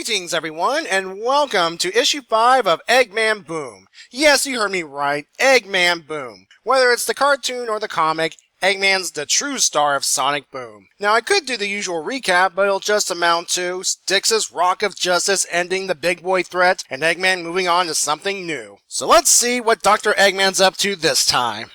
Greetings everyone, and welcome to issue 5 of Eggman Boom. Yes, you heard me right, Eggman Boom. Whether it's the cartoon or the comic, Eggman's the true star of Sonic Boom. Now I could do the usual recap, but it'll just amount to Styx's Rock of Justice ending the big boy threat, and Eggman moving on to something new. So let's see what Dr. Eggman's up to this time.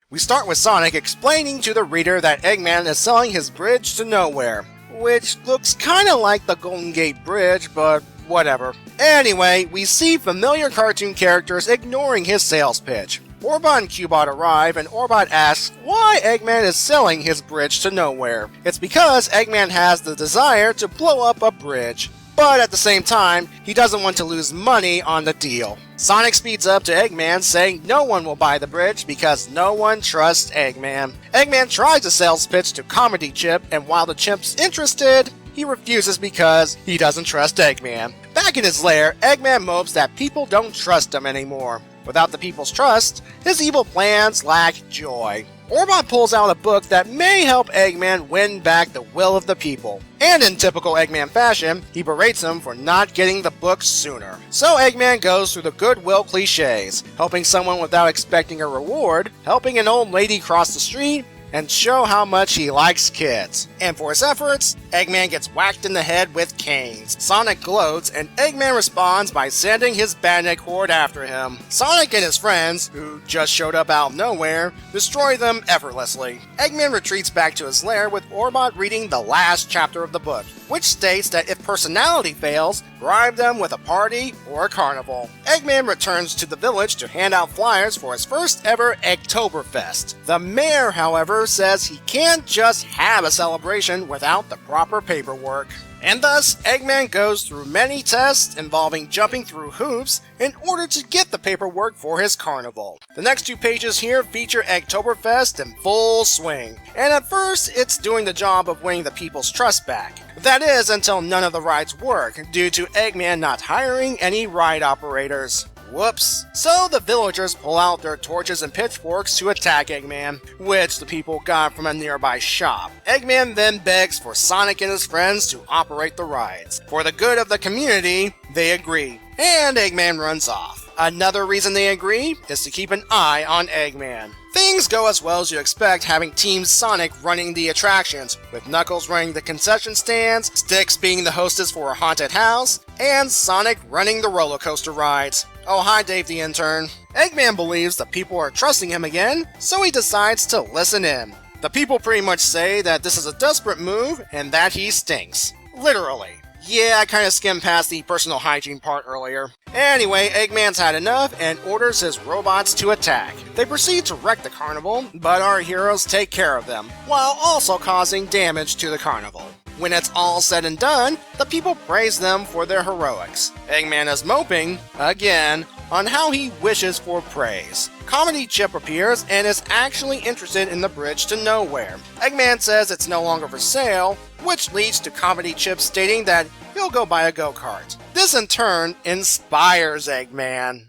We start with Sonic explaining to the reader that Eggman is selling his bridge to nowhere, which looks kinda like the Golden Gate Bridge, but whatever. Anyway, we see familiar cartoon characters ignoring his sales pitch. Orbot and Cubot arrive, and Orbot asks why Eggman is selling his bridge to nowhere. It's because Eggman has the desire to blow up a bridge, but at the same time, he doesn't want to lose money on the deal. Sonic speeds up to Eggman, saying no one will buy the bridge because no one trusts Eggman. Eggman tries a sales pitch to Comedy Chip, and while the Chip's interested, he refuses because he doesn't trust Eggman. Back in his lair, Eggman mopes that people don't trust him anymore. Without the people's trust, his evil plans lack joy. Orbot pulls out a book that may help Eggman win back the will of the people. And in typical Eggman fashion, he berates him for not getting the book sooner. So Eggman goes through the goodwill cliches, helping someone without expecting a reward, helping an old lady cross the street, and show how much he likes kids. And for his efforts, Eggman gets whacked in the head with canes. Sonic gloats, and Eggman responds by sending his bandit horde after him. Sonic and his friends, who just showed up out of nowhere, destroy them effortlessly. Eggman retreats back to his lair with Orbot reading the last chapter of the book, which states that if personality fails, bribe them with a party or a carnival. Eggman returns to the village to hand out flyers for his first ever Eggtoberfest. The mayor, however, says he can't just have a celebration without the proper paperwork. And thus, Eggman goes through many tests involving jumping through hoops in order to get the paperwork for his carnival. The next 2 pages here feature Eggtoberfest in full swing, and at first it's doing the job of winning the people's trust back. That is, until none of the rides work, due to Eggman not hiring any ride operators. Whoops. So the villagers pull out their torches and pitchforks to attack Eggman, which the people got from a nearby shop. Eggman then begs for Sonic and his friends to operate the rides. For the good of the community, they agree, and Eggman runs off. Another reason they agree is to keep an eye on Eggman. Things go as well as you expect, having Team Sonic running the attractions, with Knuckles running the concession stands, Styx being the hostess for a haunted house, and Sonic running the roller coaster rides. Oh, hi Dave the intern. Eggman believes the people are trusting him again, so he decides to listen in. The people pretty much say that this is a desperate move and that he stinks. Literally. Yeah, I kinda skimmed past the personal hygiene part earlier. Anyway, Eggman's had enough and orders his robots to attack. They proceed to wreck the carnival, but our heroes take care of them, while also causing damage to the carnival. When it's all said and done, the people praise them for their heroics. Eggman is moping, again, on how he wishes for praise. Comedy Chip appears and is actually interested in the bridge to nowhere. Eggman says it's no longer for sale, which leads to Comedy Chip stating that he'll go buy a go-kart. This in turn inspires Eggman.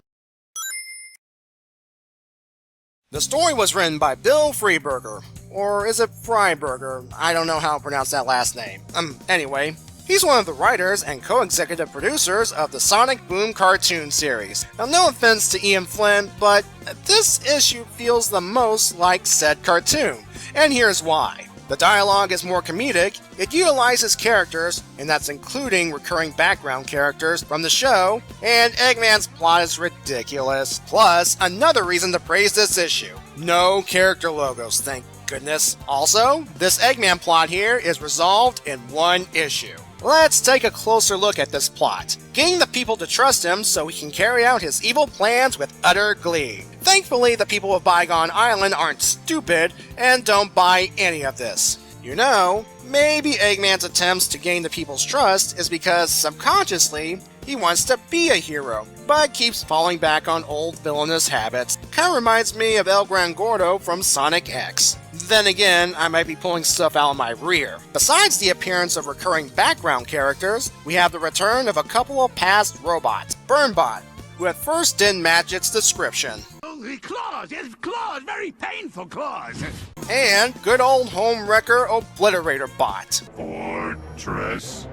The story was written by Bill Freeberger. Or is it Freiberger? I don't know how to pronounce that last name. Anyway, he's one of the writers and co-executive producers of the Sonic Boom cartoon series. Now, no offense to Ian Flynn, but this issue feels the most like said cartoon, and here's why. The dialogue is more comedic, it utilizes characters, and that's including recurring background characters from the show, and Eggman's plot is ridiculous. Plus, another reason to praise this issue. No character logos, thank goodness. Also, this Eggman plot here is resolved in one issue. Let's take a closer look at this plot. Getting the people to trust him so he can carry out his evil plans with utter glee. Thankfully, the people of Bygone Island aren't stupid and don't buy any of this. You know, maybe Eggman's attempts to gain the people's trust is because subconsciously, he wants to be a hero, but keeps falling back on old villainous habits. Kinda reminds me of El Gran Gordo from Sonic X. Then again, I might be pulling stuff out of my rear. Besides the appearance of recurring background characters, we have the return of a couple of past robots. Burnbot, who at first didn't match its description. Oh, the claws! Yes, claws! Very painful claws! and good old home wrecker Obliterator Bot. Fortress.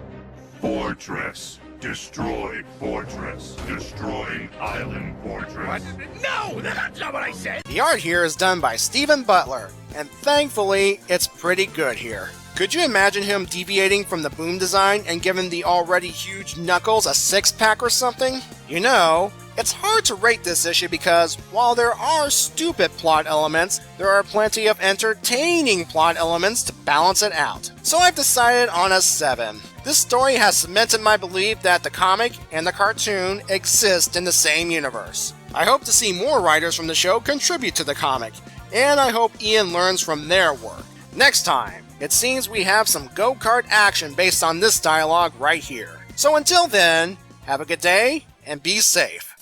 Fortress. Destroy fortress. Destroying island fortress. What? No, that's not what I said! The art here is done by Stephen Butler, and thankfully, it's pretty good here. Could you imagine him deviating from the Boom design and giving the already huge Knuckles a six-pack or something? You know, it's hard to rate this issue because while there are stupid plot elements, there are plenty of entertaining plot elements to balance it out. So I've decided on a 7. This story has cemented my belief that the comic and the cartoon exist in the same universe. I hope to see more writers from the show contribute to the comic, and I hope Ian learns from their work. Next time, it seems we have some go-kart action based on this dialogue right here. So until then, have a good day and be safe.